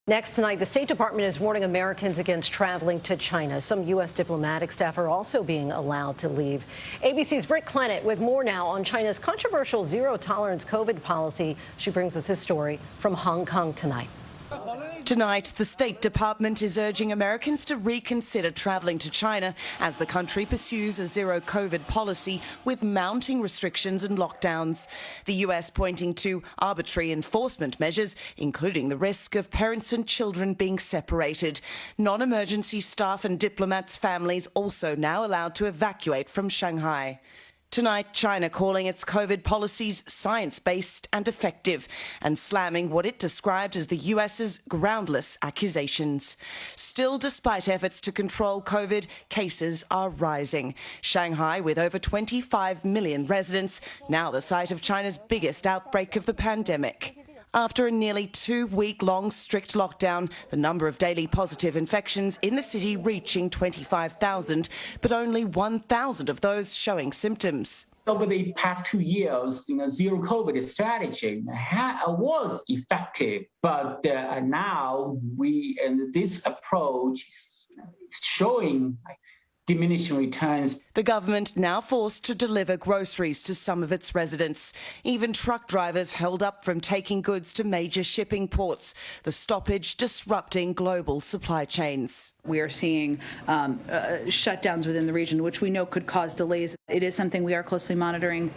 Next tonight, the State Department is warning Americans against traveling to China. Some U.S. diplomatic staff are also being allowed to leave. ABC's Britt Clennett with more now on China's controversial zero-tolerance COVID policy. She brings us his story from Hong Kong tonight. Tonight, the State Department is urging Americans to reconsider travelling to China as the country pursues a zero-COVID policy with mounting restrictions and lockdowns. The US pointing to arbitrary enforcement measures, including the risk of parents and children being separated. Non-emergency staff and diplomats' families also now allowed to evacuate from Shanghai. Tonight, China calling its COVID policies science-based and effective and slamming what it described as the US's groundless accusations. Still, despite efforts to control COVID, cases are rising. Shanghai, with over 25 million residents, now the site of China's biggest outbreak of the pandemic. After a nearly 2-week-long strict lockdown, the number of daily positive infections in the city reaching 25,000, but only 1,000 of those showing symptoms. Over the past 2 years, zero COVID strategy was effective, but now this approach is showing diminishing returns. The government now forced to deliver groceries to some of its residents. Even truck drivers held up from taking goods to major shipping ports, the stoppage disrupting global supply chains. We are seeing shutdowns within the region, which we know could cause delays. It is something we are closely monitoring.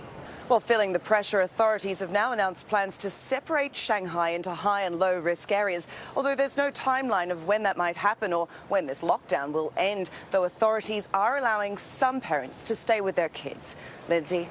Well, feeling the pressure, authorities have now announced plans to separate Shanghai into high and low risk areas, although there's no timeline of when that might happen or when this lockdown will end, though authorities are allowing some parents to stay with their kids. Lindsay.